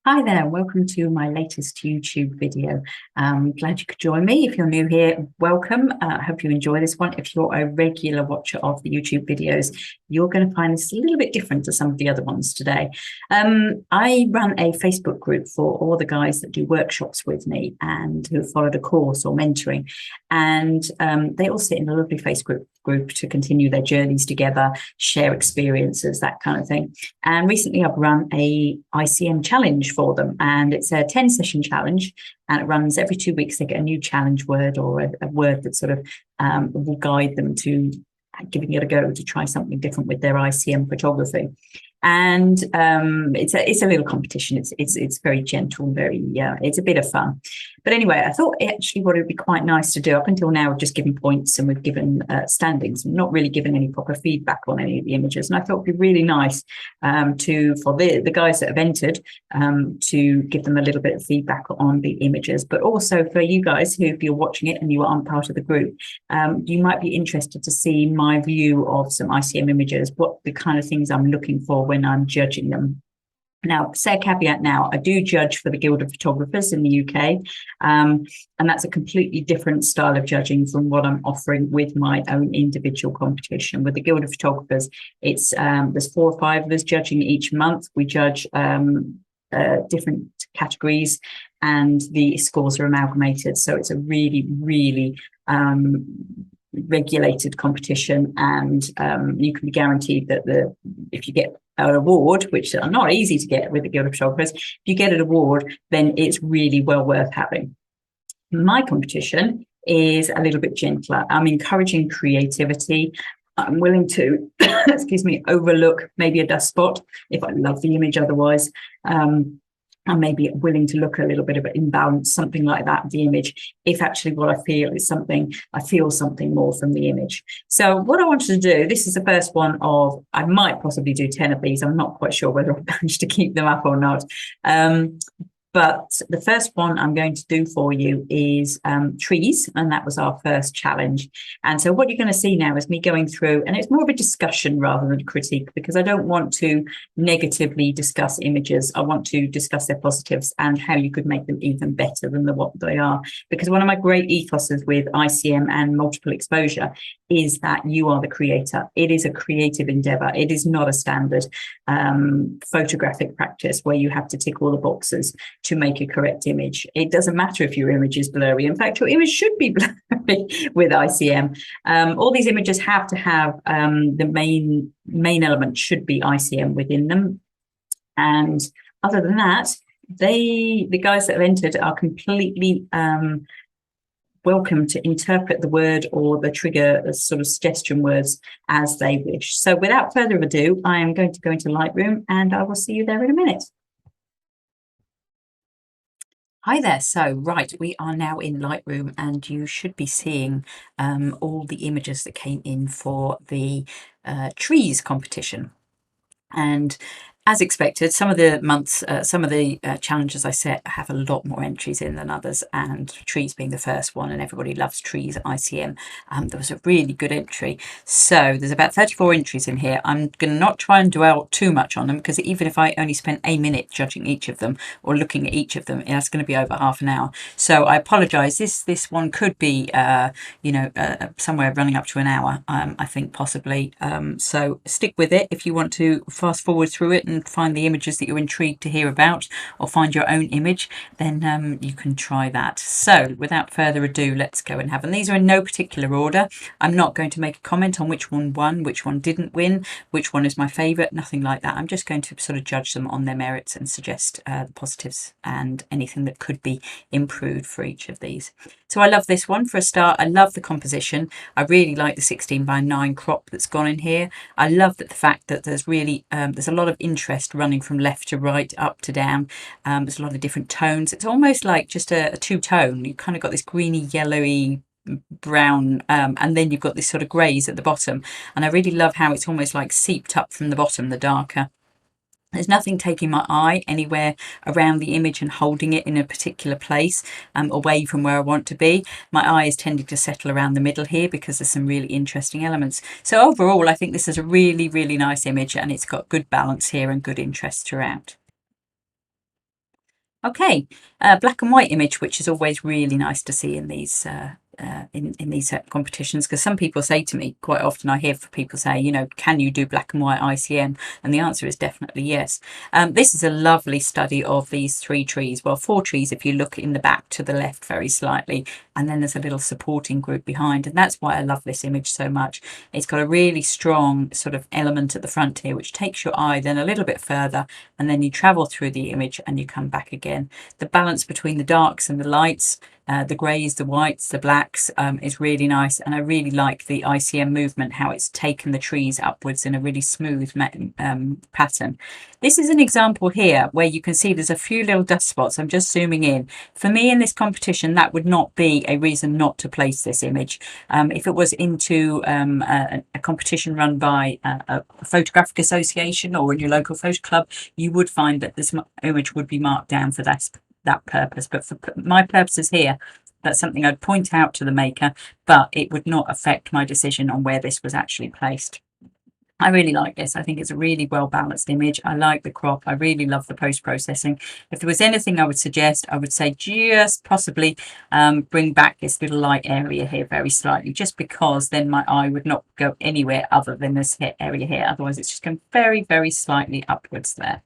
Hi there, welcome to my latest YouTube video. Glad you could join me. If you're new here, welcome. I hope you enjoy this one. If you're a regular watcher of the YouTube videos, you're going to find this a little bit different to some of the other ones today. I run a Facebook group for all the guys that do workshops with me and who followed a course or mentoring. And they all sit in a lovely Facebook group to continue their journeys together, share experiences, that kind of thing. And recently I've run a ICM challenge for them, and it's a 10-session challenge, and it runs every 2 weeks. They get a new challenge word or a word that sort of will guide them to giving it a go to try something different with their ICM photography. And it's a little competition. It's very gentle, very it's a bit of fun. But anyway, I thought actually what it would be quite nice to do. Up until now, we've just given points and we've given standings, not really given any proper feedback on any of the images. And I thought it'd be really nice for the guys that have entered to give them a little bit of feedback on the images, but also for you guys who, if you're watching it and you aren't part of the group, you might be interested to see my view of some ICM images, what the kind of things I'm looking for when I'm judging them. Now, say a caveat now, I do judge for the Guild of Photographers in the UK, and that's a completely different style of judging from what I'm offering with my own individual competition. With the Guild of Photographers, it's there's 4 or 5 of us judging each month. We judge different categories and the scores are amalgamated. So it's a really, really regulated competition, and you can be guaranteed that if you get an award, which are not easy to get with the Guild of Photographers, if you get an award, then it's really well worth having. My competition is a little bit gentler. I'm encouraging creativity. I'm willing to, excuse me, overlook maybe a dust spot if I love the image otherwise. And maybe willing to look a little bit of an imbalance, something like that, the image, if actually what I feel is something, I feel something more from the image. So what I wanted to do, this is the first one of, I might possibly do 10 of these. I'm not quite sure whether I've managed to keep them up or not. But the first one I'm going to do for you is trees, and that was our first challenge. And so what you're going to see now is me going through, and it's more of a discussion rather than a critique, because I don't want to negatively discuss images. I want to discuss their positives and how you could make them even better than what they are. Because one of my great ethoses with ICM and multiple exposure is that you are the creator. It is a creative endeavor. It is not a standard photographic practice where you have to tick all the boxes to make a correct image. It doesn't matter if your image is blurry. In fact, your image should be blurry with ICM. All these images have to have the main element should be ICM within them. And other than that, the guys that have entered are completely welcome to interpret the word or the trigger as sort of suggestion words as they wish. So without further ado, I am going to go into Lightroom and I will see you there in a minute. Hi there. So, right, we are now in Lightroom and you should be seeing all the images that came in for the trees competition. And as expected, some of the months, some of the challenges I set have a lot more entries in than others, and trees being the first one, and everybody loves trees at ICM. There was a really good entry. So there's about 34 entries in here. I'm going to not try and dwell too much on them, because even if I only spent a minute judging each of them or looking at each of them, that's going to be over half an hour. So I apologise. This one could be, somewhere running up to an hour, I think possibly. So stick with it if you want to fast forward through it and find the images that you're intrigued to hear about, or find your own image, then you can try that. So without further ado, let's go and have them. These are in no particular order. I'm not going to make a comment on which one won, which one didn't win, which one is my favourite, nothing like that. I'm just going to sort of judge them on their merits and suggest the positives and anything that could be improved for each of these. So I love this one for a start. I love the composition. I really like the 16:9 crop that's gone in here. I love that the fact that there's really there's a lot of interest running from left to right, up to down. There's a lot of different tones. It's almost like just a two-tone. You've kind of got this greeny, yellowy, brown, and then you've got this sort of greys at the bottom. And I really love how it's almost like seeped up from the bottom, the darker. There's nothing taking my eye anywhere around the image and holding it in a particular place away from where I want to be. My eye is tending to settle around the middle here because there's some really interesting elements. So overall, I think this is a really, really nice image, and it's got good balance here and good interest throughout. Okay, black and white image, which is always really nice to see in these in these competitions, because some people say to me quite often, I hear people say, you know, can you do black and white ICM? And the answer is definitely yes. This is a lovely study of these 3 trees, well, 4 trees if you look in the back to the left very slightly, and then there's a little supporting group behind, and that's why I love this image so much. It's got a really strong sort of element at the front here which takes your eye then a little bit further, and then you travel through the image and you come back again. The balance between the darks and the lights, the greys, the whites, the blacks is really nice, and I really like the ICM movement, how it's taken the trees upwards in a really smooth pattern. This is an example here where you can see there's a few little dust spots. I'm just zooming in. For me in this competition, that would not be a reason not to place this image. If it was into a competition run by a photographic association or in your local photo club, you would find that this image would be marked down for that purpose. But for my purposes here, that's something I'd point out to the maker, but it would not affect my decision on where this was actually placed. I really like this. I think it's a really well balanced image. I like the crop. I really love the post-processing. If there was anything I would suggest, I would say just possibly bring back this little light area here very slightly, just because then my eye would not go anywhere other than this area here. Otherwise, it's just going very, very slightly upwards there.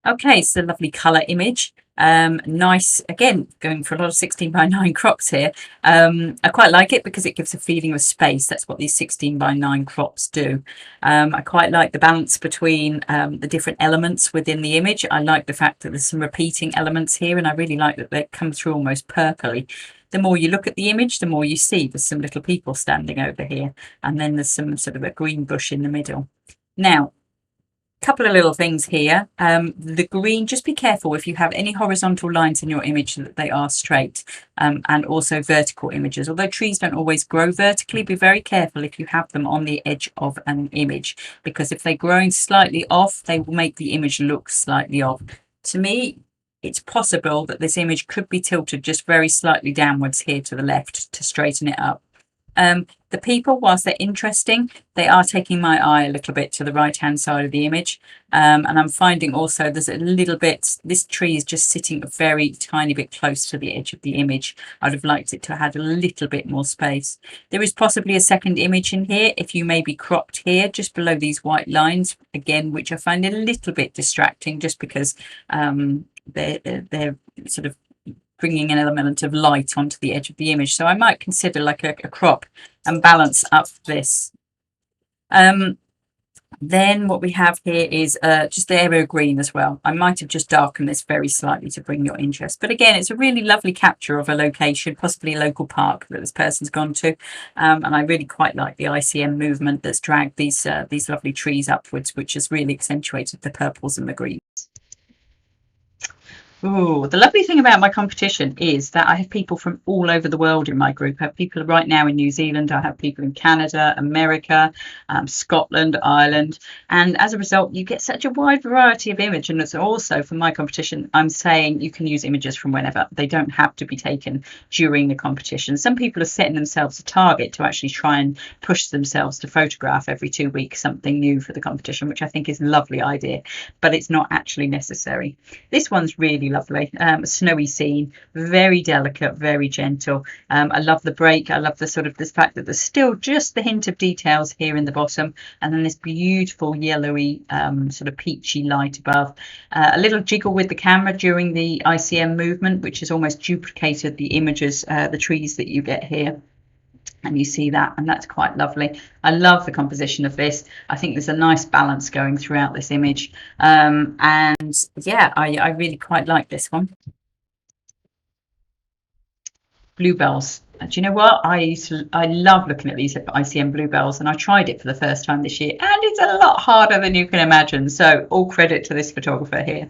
Okay, so lovely colour image. Nice, again, going for a lot of 16:9 crops here. I quite like it because it gives a feeling of space. That's what these 16:9 crops do. I quite like the balance between the different elements within the image. I like the fact that there's some repeating elements here, and I really like that they come through almost purpley. The more you look at the image, the more you see there's some little people standing over here, and then there's some sort of a green bush in the middle. Now, couple of little things here. The green, just be careful if you have any horizontal lines in your image that they are straight, and also vertical images. Although trees don't always grow vertically, be very careful if you have them on the edge of an image, because if they're growing slightly off, they will make the image look slightly off. To me, it's possible that this image could be tilted just very slightly downwards here to the left to straighten it up. The people, whilst they're interesting, they are taking my eye a little bit to the right hand side of the image, and I'm finding also there's a little bit, this tree is just sitting a very tiny bit close to the edge of the image. I'd have liked it to have had a little bit more space. There is possibly a second image in here if you maybe cropped here just below these white lines again, which I find a little bit distracting just because they're sort of bringing an element of light onto the edge of the image. So I might consider like a crop and balance up this. Then what we have here is just the area green as well. I might have just darkened this very slightly to bring your interest. But again, it's a really lovely capture of a location, possibly a local park that this person's gone to. And I really quite like the ICM movement that's dragged these lovely trees upwards, which has really accentuated the purples and the greens. Oh, the lovely thing about my competition is that I have people from all over the world in my group. I have people right now in New Zealand, I have people in Canada, America, Scotland, Ireland, and as a result you get such a wide variety of image. And it's also, for my competition, I'm saying you can use images from whenever. They don't have to be taken during the competition. Some people are setting themselves a target to actually try and push themselves to photograph every 2 weeks something new for the competition, which I think is a lovely idea, but it's not actually necessary. This one's really lovely, a snowy scene, very delicate, very gentle. I love the break. I love the sort of this fact that there's still just the hint of details here in the bottom, and then this beautiful yellowy sort of peachy light above. A little jiggle with the camera during the ICM movement, which has almost duplicated the images, the trees that you get here. And you see that, and that's quite lovely. I love the composition of this. I think there's a nice balance going throughout this image, and yeah, I really quite like this one. Bluebells. Do you know what? I love looking at these ICM bluebells, and I tried it for the first time this year, and it's a lot harder than you can imagine. So all credit to this photographer here.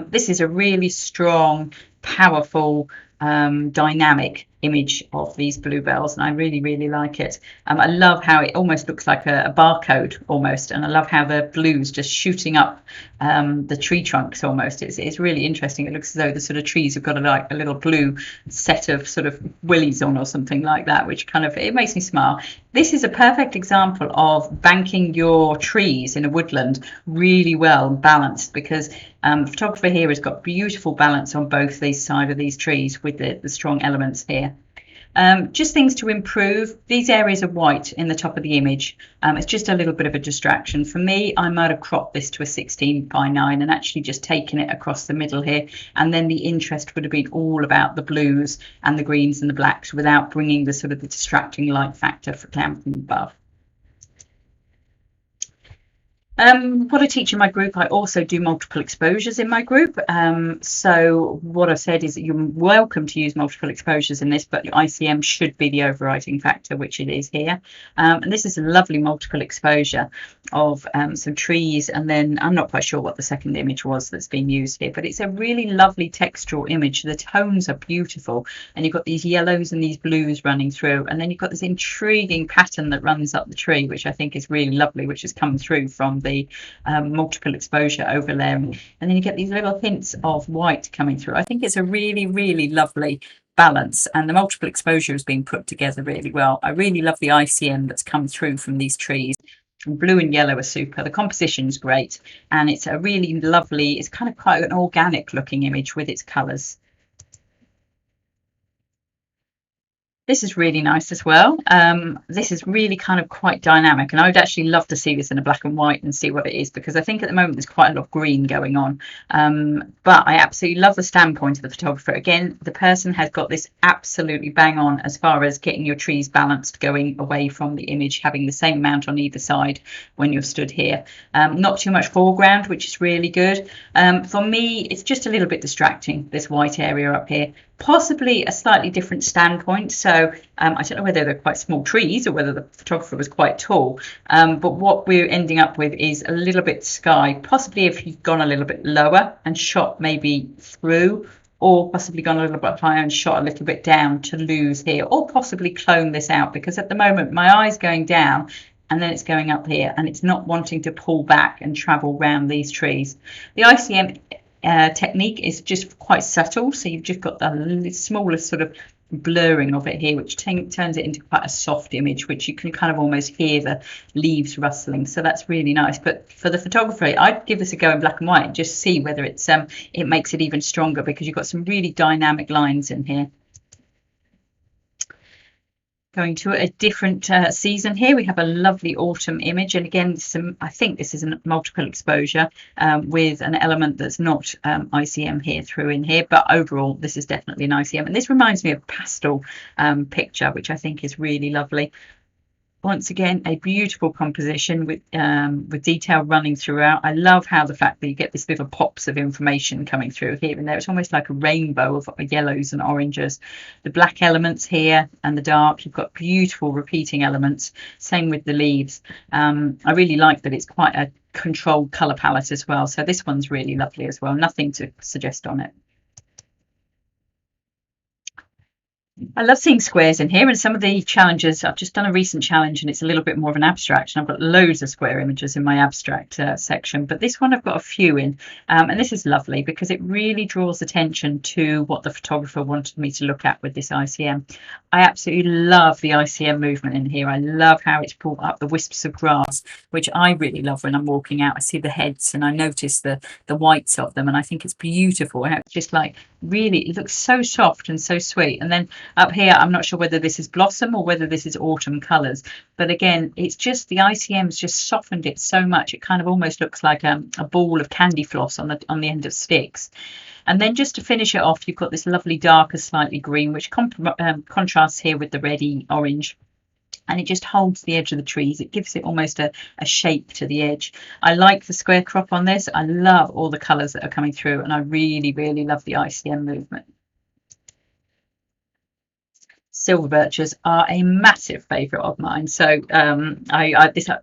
This is a really strong, powerful, dynamic image of these bluebells, and I really, really like it. I love how it almost looks like a barcode almost, and I love how the blues just shooting up the tree trunks almost. It's really interesting. It looks as though the sort of trees have got like a little blue set of sort of willies on or something like that, which kind of, it makes me smile. This is a perfect example of banking your trees in a woodland really well balanced, because the photographer here has got beautiful balance on both these sides of these trees with the strong elements here. Just things to improve. These areas are white in the top of the image. It's just a little bit of a distraction. For me, I might have cropped this to a 16:9 and actually just taken it across the middle here. And then the interest would have been all about the blues and the greens and the blacks without bringing the sort of the distracting light factor down from above. What I teach in my group, I also do multiple exposures in my group. So what I've said is that you're welcome to use multiple exposures in this, but your ICM should be the overriding factor, which it is here. And this is a lovely multiple exposure of some trees, and then I'm not quite sure what the second image was that's been used here, but it's a really lovely textural image. The tones are beautiful, and you've got these yellows and these blues running through, and then you've got this intriguing pattern that runs up the tree, which I think is really lovely, which has come through from the multiple exposure overlaying, and then you get these little hints of white coming through. I think it's a really lovely balance, and the multiple exposure has been put together really well. I really love the ICM that's come through from these trees. Blue and yellow are super. The composition's great, and it's a really lovely, it's kind of quite an organic looking image with its colours. This is really nice as well. This is really kind of quite dynamic, and I would actually love to see this in a black and white and see what it is, because I think at the moment there's quite a lot of green going on. But I absolutely love the standpoint of the photographer. Again, the person has got this absolutely bang on as far as getting your trees balanced, going away from the image, having the same amount on either side when you're stood here. Not too much foreground, which is really good. For me, it's just a little bit distracting, this white area up here. Possibly a slightly different standpoint. So I don't know whether they're quite small trees or whether the photographer was quite tall. But what we're ending up with is a little bit sky. Possibly if you've gone a little bit lower and shot maybe through, or possibly gone a little bit higher and shot a little bit down to lose here, or possibly clone this out, because at the moment my eye's going down and then it's going up here, and it's not wanting to pull back and travel around these trees. The ICM technique is just quite subtle, so you've just got the smallest sort of blurring of it here, which turns it into quite a soft image, which you can kind of almost hear the leaves rustling. So that's really nice. But for the photography, I'd give this a go in black and white and just see whether it's it makes it even stronger, because you've got some really dynamic lines in here. Going to a different season here, we have a lovely autumn image, and again I think this is a multiple exposure with an element that's not ICM here through in here, but overall this is definitely an ICM, and this reminds me of a pastel picture, which I think is really lovely. Once again, a beautiful composition with detail running throughout. I love how the fact that you get this little pops of information coming through here and there. It's almost like a rainbow of yellows and oranges. The black elements here and the dark, you've got beautiful repeating elements. Same with the leaves. I really like that it's quite a controlled colour palette as well. So this one's really lovely as well. Nothing to suggest on it. I love seeing squares in here, and some of the challenges, I've just done a recent challenge and it's a little bit more of an abstract, and I've got loads of square images in my abstract section, but this one I've got a few in, and this is lovely because it really draws attention to what the photographer wanted me to look at with this ICM. I absolutely love the ICM movement in here. I love how it's brought up the wisps of grass, which I really love when I'm walking out. I see the heads and I notice the whites of them, and I think it's beautiful. And it's just like, really, it looks so soft and so sweet. And then up here, I'm not sure whether this is blossom or whether this is autumn colours, but again, it's just the ICM's just softened it so much. It kind of almost looks like a ball of candy floss on the end of sticks. And then just to finish it off, you've got this lovely darker, slightly green, which contrasts here with the reddy orange. And it just holds the edge of the trees. It gives it almost a shape to the edge. I like the square crop on this. I love all the colours that are coming through, and I really, really love the ICM movement. Silver birches are a massive favourite of mine, so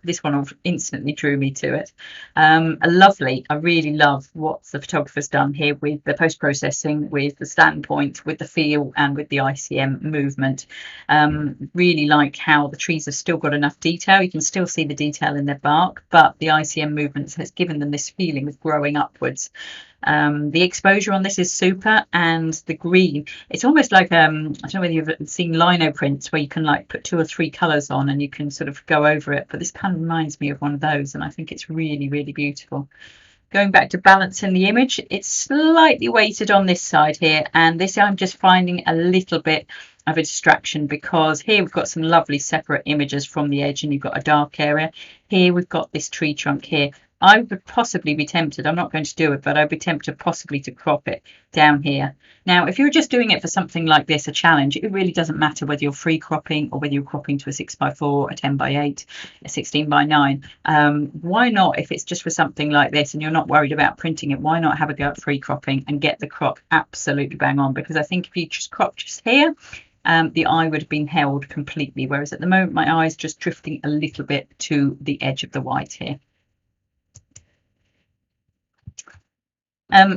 this one instantly drew me to it. I really love what the photographer's done here with the post-processing, with the standpoint, with the feel, and with the ICM movement. Really like how the trees have still got enough detail. You can still see the detail in their bark, but the ICM movements has given them this feeling of growing upwards. The exposure on this is super, and the green, it's almost like I don't know whether you've seen lino prints where you can like put 2 or 3 colors on and you can sort of go over it, but this kind of reminds me of one of those, and I think it's really, really beautiful. Going back to balancing the image, it's slightly weighted on this side here, and this I'm just finding a little bit of a distraction, because here we've got some lovely separate images from the edge and you've got a dark area. Here we've got this tree trunk here. I would possibly be tempted, I'm not going to do it, but I'd be tempted possibly to crop it down here. Now, if you're just doing it for something like this, a challenge, it really doesn't matter whether you're free cropping or whether you're cropping to a 6x4, a 10x8, a 16x9. Why not, if it's just for something like this and you're not worried about printing it, why not have a go at free cropping and get the crop absolutely bang on? Because I think if you just crop just here, the eye would have been held completely, whereas at the moment my eye is just drifting a little bit to the edge of the white here.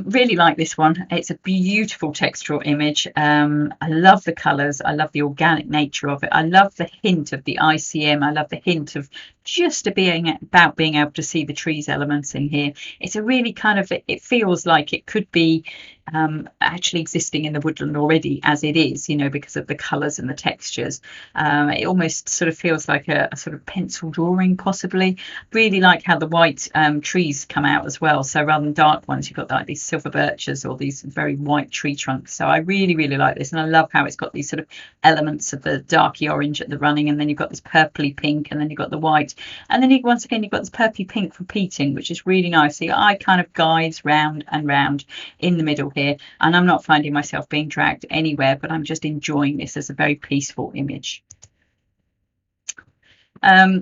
Really like this one. It's a beautiful textural image. I love the colours. I love the organic nature of it. I love the hint of the ICM. I love the hint of just being able to see the trees elements in here. It's a really kind of, it feels like it could be actually existing in the woodland already as it is, you know, because of the colours and the textures. It almost sort of feels like a sort of pencil drawing possibly. Really like how the white trees come out as well. So rather than dark ones, you've got like these silver birches or these very white tree trunks. So I really, really like this, and I love how it's got these sort of elements of the darky orange at the running, and then you've got this purpley pink, and then you've got the white, and then once again you've got this purpley pink repeating, which is really nice. So your eye kind of guides round and round in the middle here, and I'm not finding myself being dragged anywhere, but I'm just enjoying this as a very peaceful image.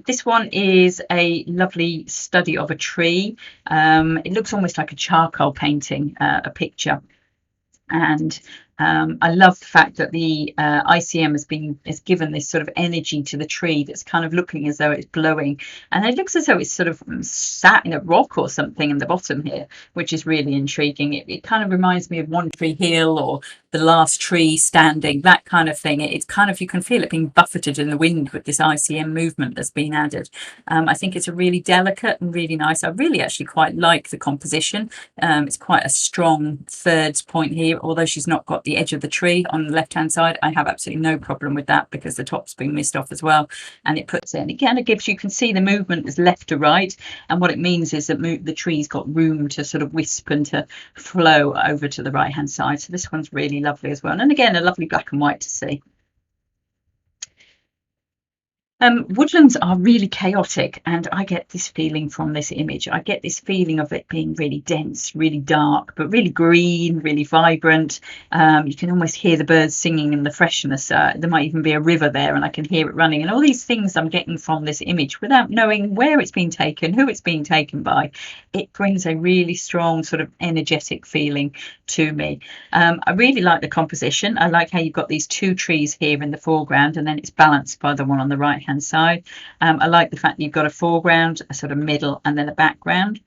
This one is a lovely study of a tree. It looks almost like a charcoal painting, a picture. And I love the fact that the ICM has given this sort of energy to the tree that's kind of looking as though it's glowing, and it looks as though it's sort of sat in a rock or something in the bottom here, which is really intriguing. It kind of reminds me of One Tree Hill or The Last Tree Standing, that kind of thing. It's kind of, you can feel it being buffeted in the wind with this ICM movement that's been added. I think it's a really delicate and really nice. I really actually quite like the composition. It's quite a strong thirds point here, although she's not got the edge of the tree on the left hand side. I have absolutely no problem with that because the top's been missed off as well, and it puts it, and it kind of gives, you can see the movement is left to right, and what it means is that the tree's got room to sort of wisp and to flow over to the right hand side. So this one's really lovely as well, and again a lovely black and white to see. Woodlands are really chaotic, and I get this feeling from this image. I get this feeling of it being really dense, really dark, but really green, really vibrant. You can almost hear the birds singing in the freshness. There might even be a river there, and I can hear it running. And all these things I'm getting from this image without knowing where it's been taken, who it's been taken by. It brings a really strong sort of energetic feeling to me. I really like the composition. I like how you've got these 2 trees here in the foreground, and then it's balanced by the one on the right hand side. I like the fact that you've got a foreground, a sort of middle, and then a background.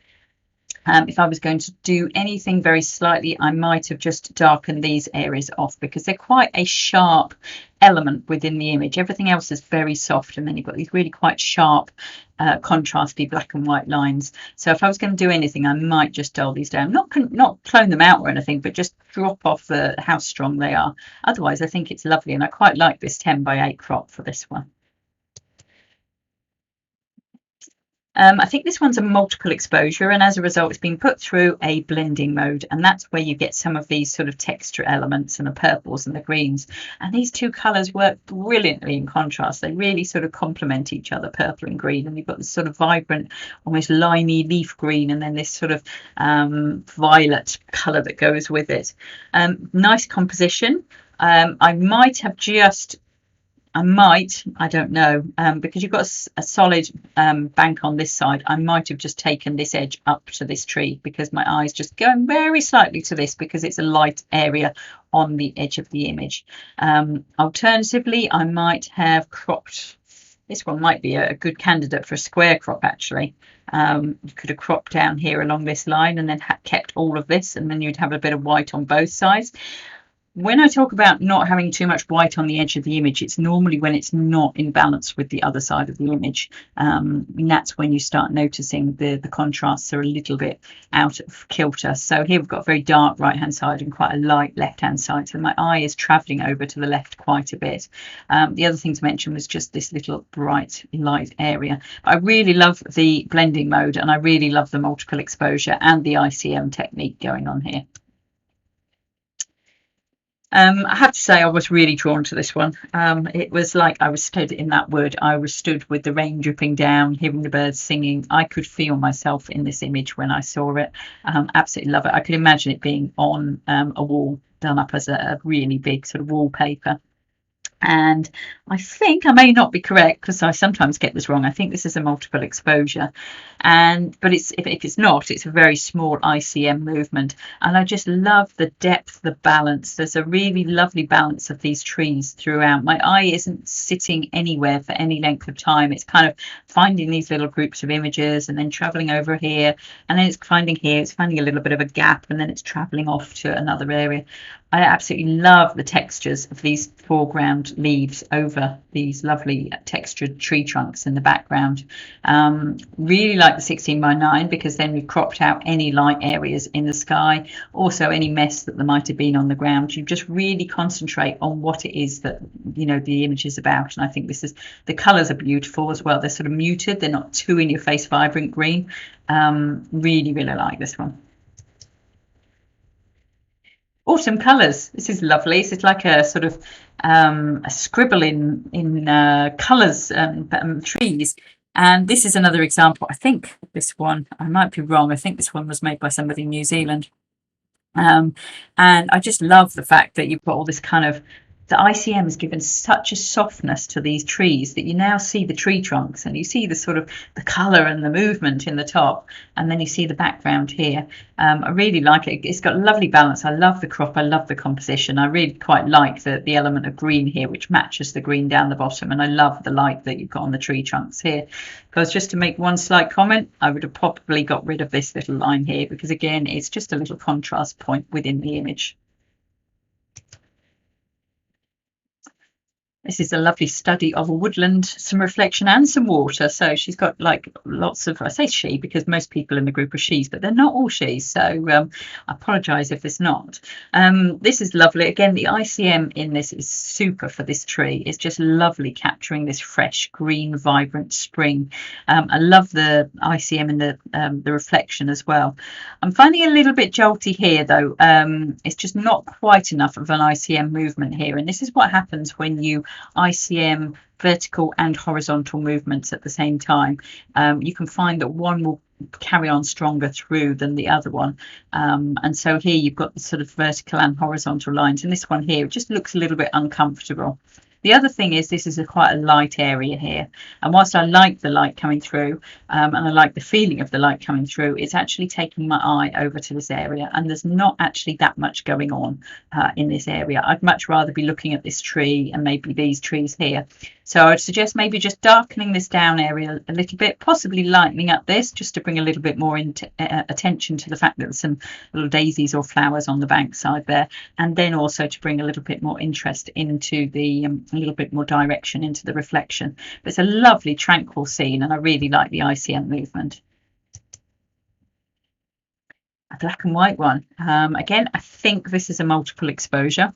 If I was going to do anything very slightly, I might have just darkened these areas off because they're quite a sharp element within the image. Everything else is very soft, and then you've got these really quite sharp contrasty black and white lines. So if I was going to do anything, I might just dull these down, not clone them out or anything, but just drop off how strong they are. Otherwise I think it's lovely, and I quite like this 10x8 crop for this one. I think this one's a multiple exposure, and as a result it's been put through a blending mode, and that's where you get some of these sort of texture elements and the purples and the greens, and these 2 colours work brilliantly in contrast. They really sort of complement each other, purple and green, and you've got this sort of vibrant, almost limey leaf green, and then this sort of violet colour that goes with it. Nice composition. I might have just I don't know, because you've got a solid bank on this side. I might have just taken this edge up to this tree because my eye's just going very slightly to this because it's a light area on the edge of the image. Alternatively, I might have cropped. This one might be a good candidate for a square crop, actually. You could have cropped down here along this line and then kept all of this, and then you'd have a bit of white on both sides. when I talk about not having too much white on the edge of the image, it's normally when it's not in balance with the other side of the image. And that's when you start noticing the contrasts are a little bit out of kilter. So here we've got a very dark right-hand side and quite a light left-hand side. So my eye is traveling over to the left quite a bit. The other thing to mention was just this little bright light area. I really love the blending mode, and I really love the multiple exposure and the ICM technique going on here. I have to say I was really drawn to this one. It was like I was stood in that wood. I was stood with the rain dripping down, hearing the birds singing. I could feel myself in this image when I saw it. Absolutely love it. I could imagine it being on a wall done up as a really big sort of wallpaper. And I think I may not be correct because I sometimes get this wrong. I think this is a multiple exposure, but if it's not, it's a very small ICM movement. And I just love the depth, the balance. There's a really lovely balance of these trees throughout. My eye isn't sitting anywhere for any length of time. It's kind of finding these little groups of images and then traveling over here, and then it's finding here, it's finding a little bit of a gap, and then it's traveling off to another area. I absolutely love the textures of these foreground leaves over these lovely textured tree trunks in the background. Really like the 16:9 because then we've cropped out any light areas in the sky, also any mess that there might have been on the ground. You just really concentrate on what it is that the image is about. And I think the colours are beautiful as well. They're sort of muted. They're not too in your face vibrant green. Really, really like this one. Autumn colours. This is lovely. This is like a sort of a scribble in colours and trees. And this is another example. I think this one, I might be wrong. I think this one was made by somebody in New Zealand. And I just love the fact that you've got all this kind of, the ICM has given such a softness to these trees that you now see the tree trunks and you see the sort of the colour and the movement in the top, and then you see the background here. I really like it. It's got a lovely balance. I love the crop. I love the composition. I really quite like the element of green here, which matches the green down the bottom, and I love the light that you've got on the tree trunks here. Because just to make one slight comment, I would have probably got rid of this little line here because again, it's just a little contrast point within the image. This is a lovely study of a woodland, some reflection and some water. So she's got like lots of, I say she because most people in the group are she's, but they're not all she's. So I apologise if it's not. This is lovely. Again, the ICM in this is super for this tree. It's just lovely capturing this fresh, green, vibrant spring. I love the ICM and the reflection as well. I'm finding a little bit jolty here though. It's just not quite enough of an ICM movement here. And this is what happens when you ICM vertical and horizontal movements at the same time. You can find that one will carry on stronger through than the other one, and so here you've got the sort of vertical and horizontal lines, and this one here it just looks a little bit uncomfortable. The other thing is this is quite a light area here, and whilst I like the light coming through and I like the feeling of the light coming through, it's actually taking my eye over to this area, and there's not actually that much going on in this area. I'd much rather be looking at this tree and maybe these trees here. So I would suggest maybe just darkening this down area a little bit, possibly lightening up this just to bring a little bit more attention to the fact that there's some little daisies or flowers on the bank side there, and then also to bring a little bit more interest into the, a little bit more direction into the reflection. But it's a lovely tranquil scene and I really like the ICM movement. A black and white one. Again, I think this is a multiple exposure.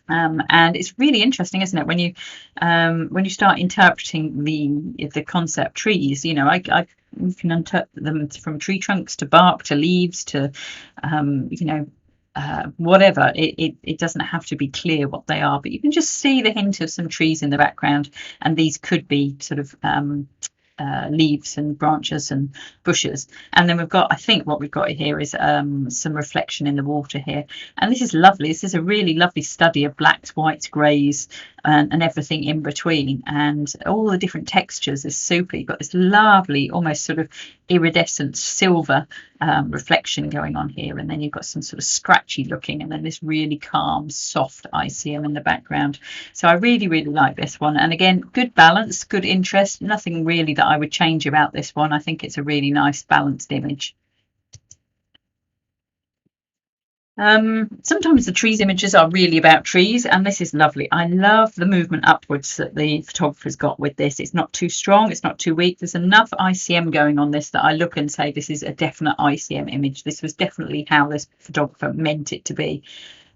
And it's really interesting, isn't it, when you start interpreting the concept trees. You can interpret them from tree trunks to bark to leaves to whatever. It doesn't have to be clear what they are, but you can just see the hint of some trees in the background, and these could be sort of leaves and branches and bushes. And then we've got, I think what we've got here is some reflection in the water here, and this is lovely. This is a really lovely study of blacks, whites, greys, and everything in between, and all the different textures is super. You've got this lovely almost sort of iridescent silver reflection going on here, and then you've got some sort of scratchy looking, and then this really calm soft ICM in the background. So I really like this one, and again, good balance, good interest, nothing really that I would change about this one. I think it's a really nice balanced image. Sometimes the trees images are really about trees, and this is lovely. I love the movement upwards that the photographer's got with this. It's not too strong, it's not too weak. There's enough ICM going on this that I look and say this is a definite ICM image. This was definitely how this photographer meant it to be.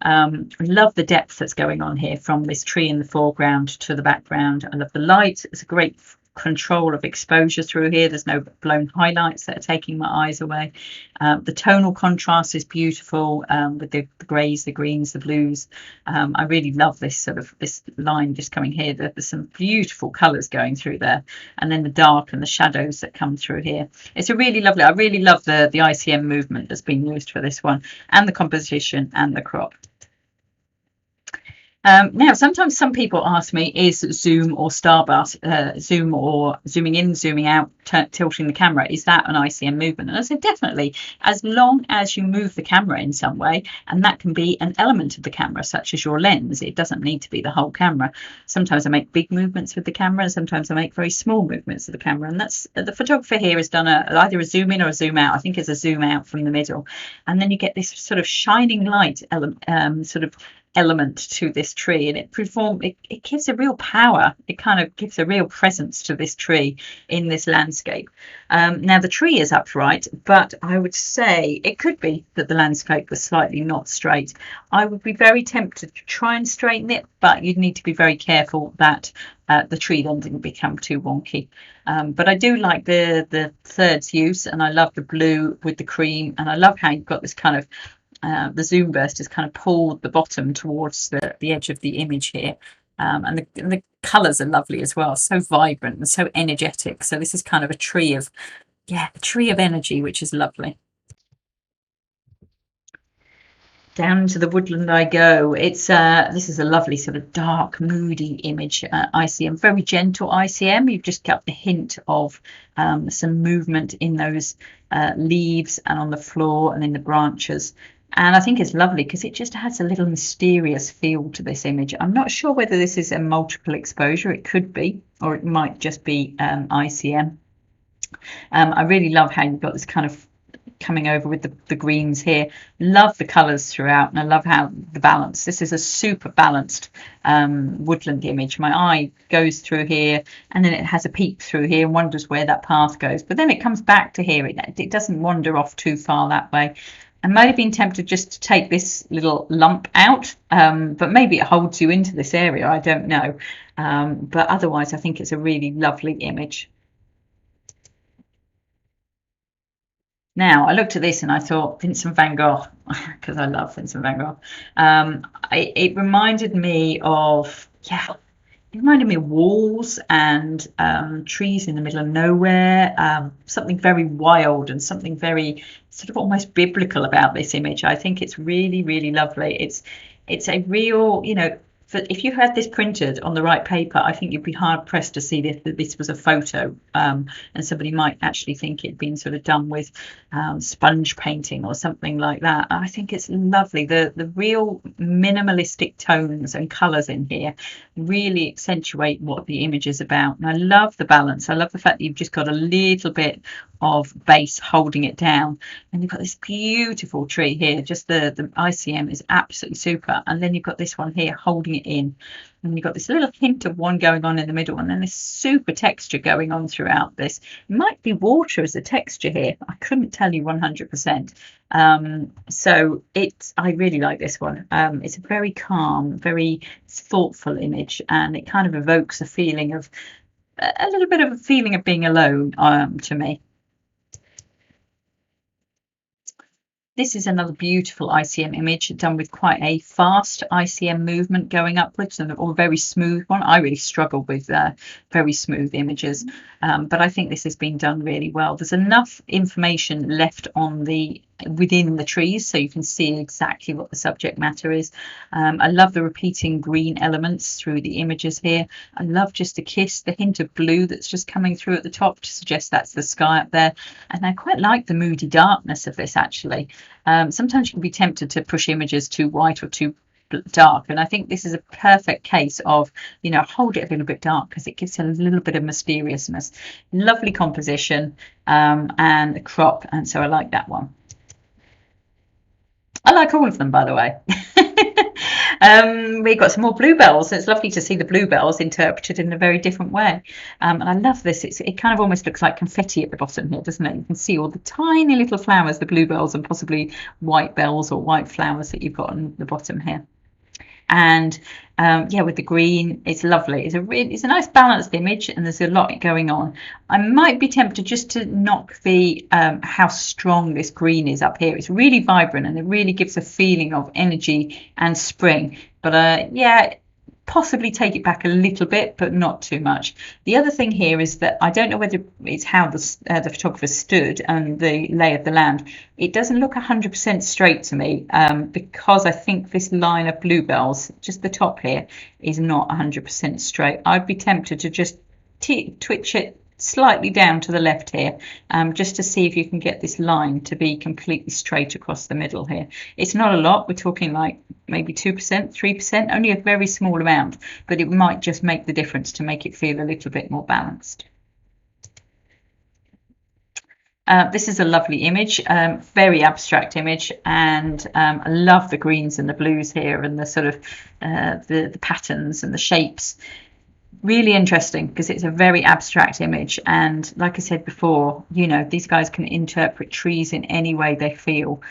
I love the depth that's going on here from this tree in the foreground to the background. I love the light. It's a great control of exposure through here. There's no blown highlights that are taking my eyes away. The tonal contrast is beautiful with the greys, the greens, the blues. I really love this this line just coming here. There's some beautiful colours going through there, and then the dark and the shadows that come through here. It's a really lovely. I really love the ICM movement that's been used for this one, and the composition and the crop. Now, sometimes some people ask me, is zoom or starburst, zoom or zooming in, zooming out, tilting the camera, is that an ICM movement? And I said, definitely, as long as you move the camera in some way, and that can be an element of the camera, such as your lens. It doesn't need to be the whole camera. Sometimes I make big movements with the camera, and sometimes I make very small movements of the camera. And that's the photographer here has done either a zoom in or a zoom out. I think it's a zoom out from the middle. And then you get this sort of shining light element to this tree, and it gives a real power. It kind of gives a real presence to this tree in this landscape. Now the tree is upright, but I would say it could be that the landscape was slightly not straight. I would be very tempted to try and straighten it, but you'd need to be very careful that the tree then didn't become too wonky. But I do like the thirds use, and I love the blue with the cream, and I love how you've got this kind of the zoom burst has kind of pulled the bottom towards the edge of the image here. And the colours are lovely as well, so vibrant and so energetic. So this is kind of a tree of energy, which is lovely. Down to the woodland I go. It's this is a lovely sort of dark, moody image. ICM, very gentle ICM. You've just got the hint of some movement in those leaves and on the floor and in the branches. And I think it's lovely because it just has a little mysterious feel to this image. I'm not sure whether this is a multiple exposure. It could be, or it might just be ICM. I really love how you've got this kind of coming over with the greens here. Love the colours throughout, and I love how the balance. This is a super balanced woodland image. My eye goes through here, and then it has a peek through here and wonders where that path goes. But then it comes back to here. It doesn't wander off too far that way. I might have been tempted just to take this little lump out, but maybe it holds you into this area. I don't know. But otherwise, I think it's a really lovely image. Now, I looked at this and I thought Vincent van Gogh, because I love Vincent van Gogh. It reminded me of, it reminded me of walls and trees in the middle of nowhere, something very wild and something very sort of almost biblical about this image. I think it's really, really lovely. It's a real, if you had this printed on the right paper, I think you'd be hard pressed to see that this was a photo, and somebody might actually think it'd been sort of done with sponge painting or something like that. I think it's lovely. The real minimalistic tones and colours in here really accentuate what the image is about. And I love the balance. I love the fact that you've just got a little bit of base holding it down, and you've got this beautiful tree here. Just the ICM is absolutely super, and then you've got this one here holding it in, and you've got this little hint of one going on in the middle, and then this super texture going on throughout this. It might be water as a texture here. I couldn't tell you 100%. So I really like this one. It's a very calm, very thoughtful image, and it kind of evokes a feeling of a little bit of a feeling of being alone to me. This is another beautiful ICM image done with quite a fast ICM movement going upwards, or a very smooth one. I really struggle with very smooth images, but I think this has been done really well. There's enough information left on within the trees so you can see exactly what the subject matter is. I love the repeating green elements through the images here. I love just the hint of blue that's just coming through at the top to suggest that's the sky up there. And I quite like the moody darkness of this, actually. Sometimes you can be tempted to push images too white or too dark, and I think this is a perfect case of, hold it a little bit dark because it gives it a little bit of mysteriousness. Lovely composition and a crop, and so I like that one. I like all of them, by the way. We've got some more bluebells. It's lovely to see the bluebells interpreted in a very different way. And I love this. It kind of almost looks like confetti at the bottom here, doesn't it? You can see all the tiny little flowers, the bluebells, and possibly white bells or white flowers that you've got on the bottom here. And yeah, with the green, it's lovely. It's a nice balanced image, and there's a lot going on. I might be tempted just to knock the how strong this green is up here. It's really vibrant, and it really gives a feeling of energy and spring. But yeah, possibly take it back a little bit, but not too much. The other thing here is that I don't know whether it's how the photographer stood and the lay of the land. It doesn't look 100% straight to me, because I think this line of bluebells, just the top here, is not 100% straight. I'd be tempted to just twitch it slightly down to the left here, just to see if you can get this line to be completely straight across the middle here. It's not a lot. We're talking like maybe 2%, 3%, only a very small amount, but it might just make the difference to make it feel a little bit more balanced. This is a lovely image, very abstract image, and I love the greens and the blues here, and the sort of the patterns and the shapes. Really interesting because it's a very abstract image, and like I said before, you know, these guys can interpret trees in any way they feel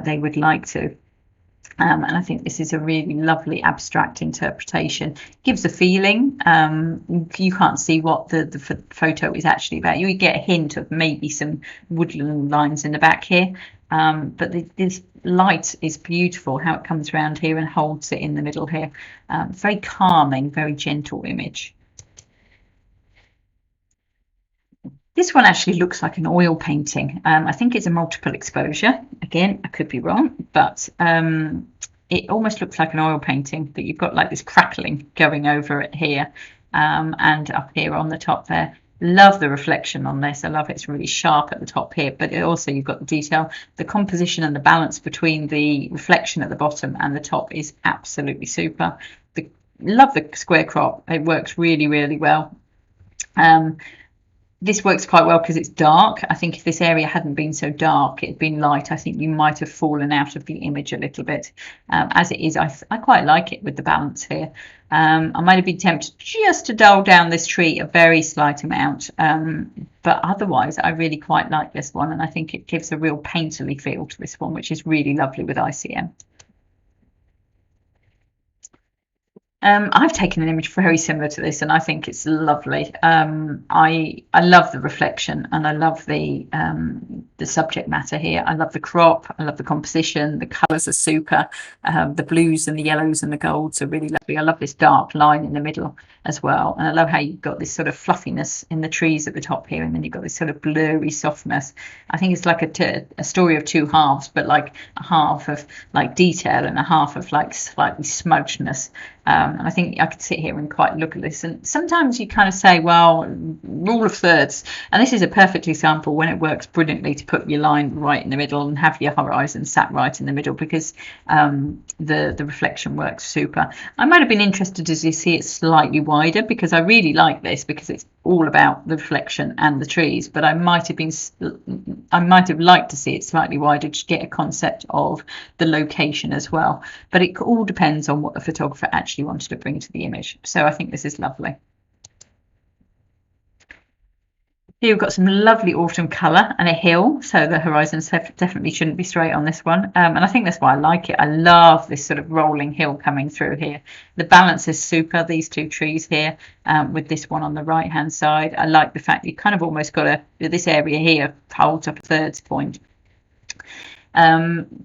they would like to. And I think this is a really lovely abstract interpretation. Gives a feeling. You can't see what the photo is actually about. You get a hint of maybe some woodland lines in the back here, but this light is beautiful, how it comes around here and holds it in the middle here. Very calming, very gentle image. This one actually looks like an oil painting. I think it's a multiple exposure. Again, I could be wrong, but it almost looks like an oil painting, but you've got like this crackling going over it here, and up here on the top there. Love the reflection on this. I love it. It's really sharp at the top here, but also you've got the detail. The composition and the balance between the reflection at the bottom and the top is absolutely super. Love the square crop. It works really, really well. This works quite well because it's dark. I think if this area hadn't been so dark, it'd been light, I think you might have fallen out of the image a little bit. As it is, I quite like it with the balance here. I might have been tempted just to dull down this tree a very slight amount, but otherwise I really quite like this one, and I think it gives a real painterly feel to this one, which is really lovely with ICM. I've taken an image very similar to this, and I think it's lovely. I love the reflection, and I love the subject matter here. I love the crop. I love the composition. The colours are super. The blues and the yellows and the golds are really lovely. I love this dark line in the middle as well, and I love how you've got this sort of fluffiness in the trees at the top here, and then you've got this sort of blurry softness. I think it's like a story of two halves, but like a half of like detail and a half of like slightly smudgeness. And I think I could sit here and quite look at this, and sometimes you kind of say, well, rule of thirds, and this is a perfect example when it works brilliantly to put your line right in the middle and have your horizon sat right in the middle, because the reflection works super. I might have been interested to see it slightly wider, because I really like this because it's all about the reflection and the trees, but I might have liked to see it slightly wider to get a concept of the location as well. But it all depends on what the photographer actually wanted to bring to the image. So I think this is lovely. Here we've got some lovely autumn colour and a hill, so the horizons definitely shouldn't be straight on this one, and I think that's why I like it. I love this sort of rolling hill coming through here. The balance is super, these two trees here, with this one on the right hand side. I like the fact you kind of almost got this area here holds up a thirds point.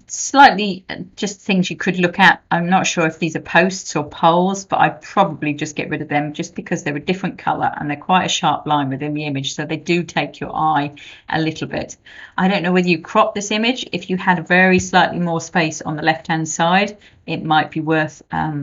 Slightly just things you could look at. I'm not sure if these are posts or poles, but I'd probably just get rid of them, just because they're a different colour and they're quite a sharp line within the image, so they do take your eye a little bit. I don't know whether you crop this image. If you had a very slightly more space on the left hand side, it might be worth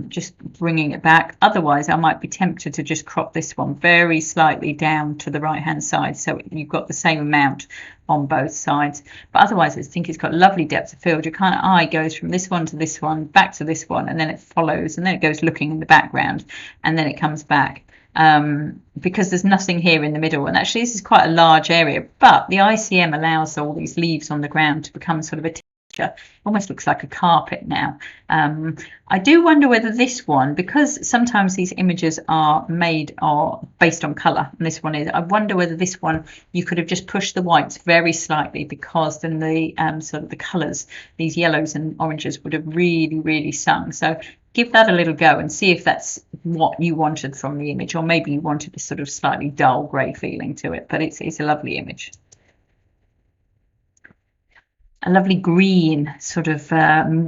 just bringing it back. Otherwise, I might be tempted to just crop this one very slightly down to the right hand side, so you've got the same amount on both sides. But otherwise, I think it's got lovely depth of field. Your kind of eye goes from this one to this one, back to this one, and then it follows, and then it goes looking in the background, and then it comes back. Because there's nothing here in the middle, and actually this is quite a large area, but the ICM allows all these leaves on the ground to become sort of a texture. Almost looks like a carpet now. I do wonder whether this one, because sometimes these images are made or based on colour, and this one is, I wonder whether this one you could have just pushed the whites very slightly, because then the sort of the colours, these yellows and oranges, would have really sung. So give that a little go and see if that's what you wanted from the image, or maybe you wanted a sort of slightly dull grey feeling to it, but it's a lovely image. A lovely green, sort of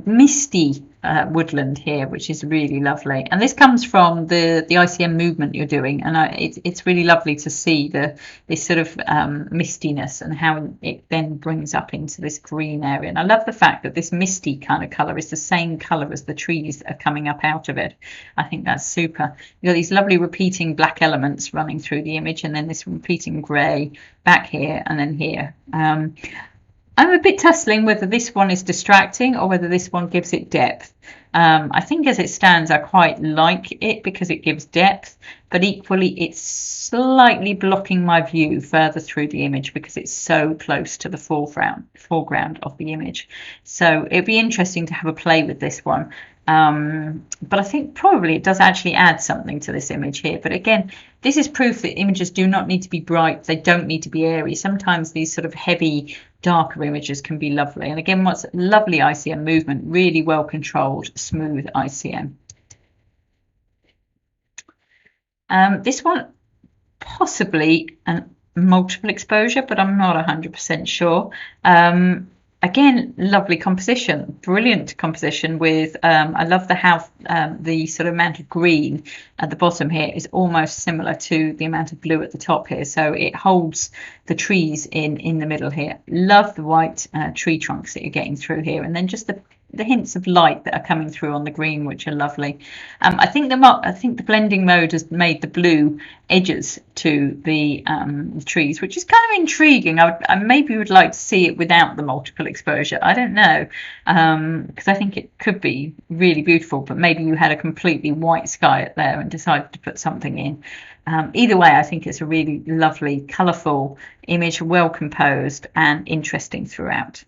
misty woodland here, which is really lovely. And this comes from the ICM movement you're doing, and it's really lovely to see this sort of mistiness and how it then brings up into this green area. And I love the fact that this misty kind of colour is the same colour as the trees that are coming up out of it. I think that's super. You've got these lovely repeating black elements running through the image, and then this repeating grey back here and then here. I'm a bit tussling whether this one is distracting or whether this one gives it depth. I think as it stands, I quite like it because it gives depth, but equally it's slightly blocking my view further through the image because it's so close to the foreground of the image. So it'd be interesting to have a play with this one. But I think probably it does actually add something to this image here. But again, this is proof that images do not need to be bright. They don't need to be airy. Sometimes these sort of heavy, darker images can be lovely. And again, what's lovely ICM movement, really well controlled, smooth ICM. This one, possibly a multiple exposure, but I'm not 100% sure. Again, lovely composition, brilliant composition with, I love how the sort of amount of green at the bottom here is almost similar to the amount of blue at the top here. So it holds the trees in the middle here. Love the white tree trunks that you're getting through here. And then just the hints of light that are coming through on the green, which are lovely. I think the blending mode has made the blue edges to the trees, which is kind of intriguing. I maybe would like to see it without the multiple exposure. I don't know, because I think it could be really beautiful, but maybe you had a completely white sky up there and decided to put something in. Either way, I think it's a really lovely, colourful image, well composed and interesting throughout.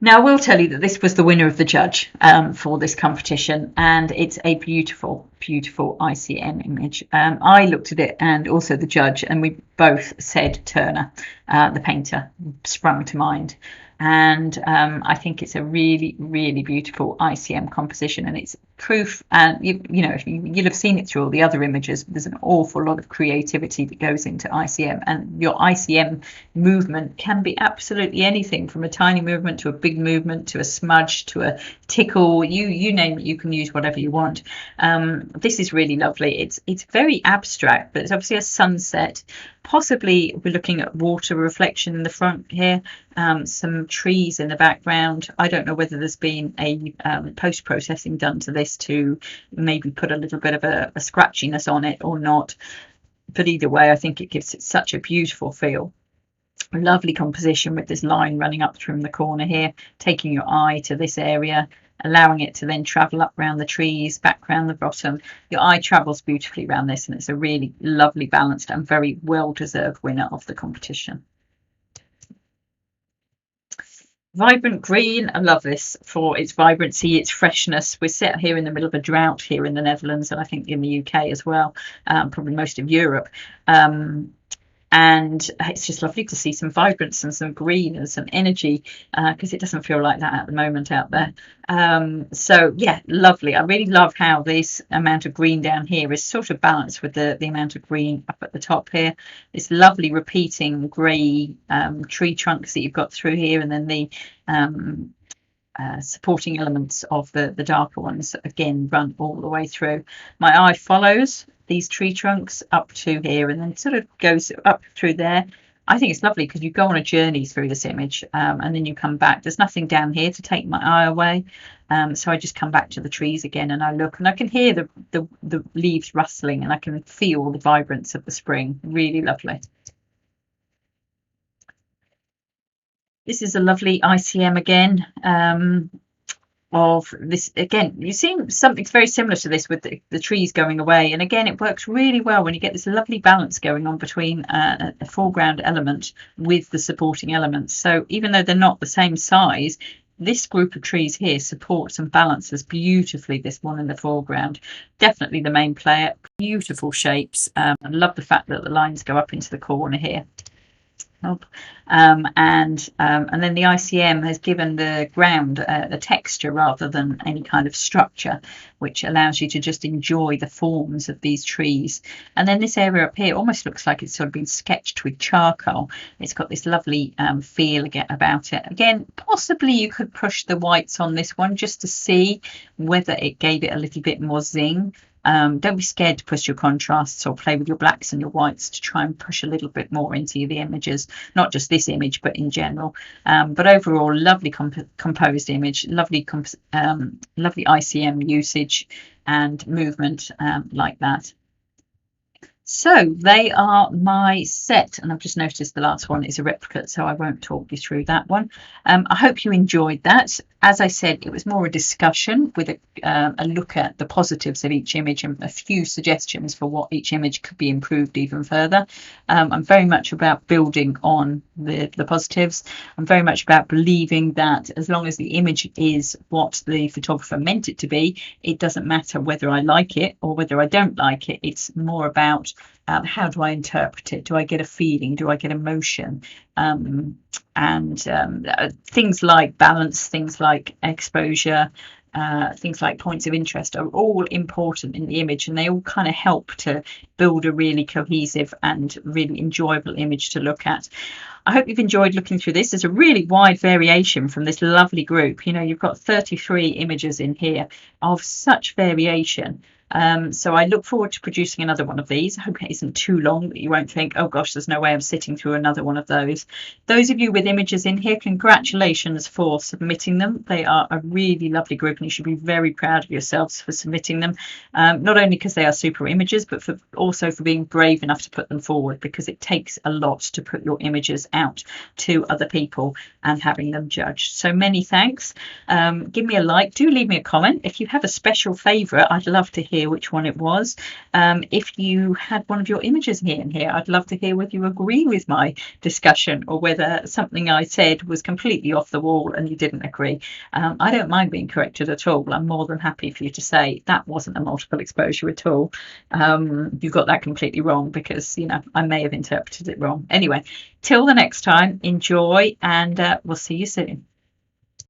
Now, I will tell you that this was the winner of the judge for this competition, and it's a beautiful, beautiful ICM image. I looked at it and also the judge, and we both said Turner, the painter, sprung to mind. And I think it's a really, really beautiful ICM composition, and it's proof. And you know, if you'll have seen it through all the other images, there's an awful lot of creativity that goes into ICM, and your ICM movement can be absolutely anything from a tiny movement to a big movement to a smudge to a tickle. You name it, you can use whatever you want. This is really lovely. It's very abstract, but it's obviously a sunset. Possibly we're looking at water reflection in the front here, some trees in the background. I don't know whether there's been a post-processing done to this to maybe put a little bit of a scratchiness on it or not. But either way, I think it gives it such a beautiful feel. A lovely composition with this line running up from the corner here, taking your eye to this area, allowing it to then travel up around the trees, back around the bottom. Your eye travels beautifully around this, and it's a really lovely, balanced and very well-deserved winner of the competition. Vibrant green, I love this for its vibrancy, its freshness. We're set here in the middle of a drought here in the Netherlands, and I think in the UK as well, probably most of Europe. And it's just lovely to see some vibrance and some green and some energy, because it doesn't feel like that at the moment out there. So yeah, lovely. I really love how this amount of green down here is sort of balanced with the amount of green up at the top here. This lovely repeating grey tree trunks that you've got through here, and then the supporting elements of the darker ones again run all the way through. My eye follows these tree trunks up to here and then sort of goes up through there. I think it's lovely because you go on a journey through this image, and then you come back. There's nothing down here to take my eye away, so I just come back to the trees again and I look, and I can hear the leaves rustling, and I can feel the vibrance of the spring. Really lovely. This is a lovely ICM again. of this. Again, you see something very similar to this with the trees going away, and again it works really well when you get this lovely balance going on between a foreground element with the supporting elements. So even though they're not the same size, this group of trees here supports and balances beautifully this one in the foreground. Definitely the main player. Beautiful shapes. I love the fact that the lines go up into the corner here. And then the ICM has given the ground a texture rather than any kind of structure, which allows you to just enjoy the forms of these trees. And then this area up here almost looks like it's sort of been sketched with charcoal. It's got this lovely feel again about it. Again, possibly you could push the whites on this one just to see whether it gave it a little bit more zing. Don't be scared to push your contrasts or play with your blacks and your whites to try and push a little bit more into the images, not just this image, but in general. But overall, lovely composed image, lovely ICM usage and movement like that. So they are my set, and I've just noticed the last one is a replicate, so I won't talk you through that one. I hope you enjoyed that. As I said, it was more a discussion with a look at the positives of each image and a few suggestions for what each image could be improved even further. I'm very much about building on the positives. I'm very much about believing that as long as the image is what the photographer meant it to be, it doesn't matter whether I like it or whether I don't like it. It's more about how do I interpret it? Do I get a feeling? Do I get emotion? Things like balance, things like exposure, things like points of interest are all important in the image, and they all kind of help to build a really cohesive and really enjoyable image to look at. I hope you've enjoyed looking through this. There's a really wide variation from this lovely group. You know, you've got 33 images in here of such variation. So I look forward to producing another one of these. I hope it isn't too long that you won't think, oh gosh, there's no way I'm sitting through another one of those. Those of you with images in here, congratulations for submitting them. They are a really lovely group, and you should be very proud of yourselves for submitting them. Not only because they are super images, but also for being brave enough to put them forward, because it takes a lot to put your images out to other people and having them judged. So many thanks. Give me a like. Do leave me a comment. If you have a special favourite, I'd love to hear which one it was. If you had one of your images in here, I'd love to hear whether you agree with my discussion or whether something I said was completely off the wall and you didn't agree. I don't mind being corrected at all. I'm more than happy for you to say that wasn't a multiple exposure at all. You got that completely wrong, because, you know, I may have interpreted it wrong. Anyway, till the next time, enjoy, and we'll see you soon.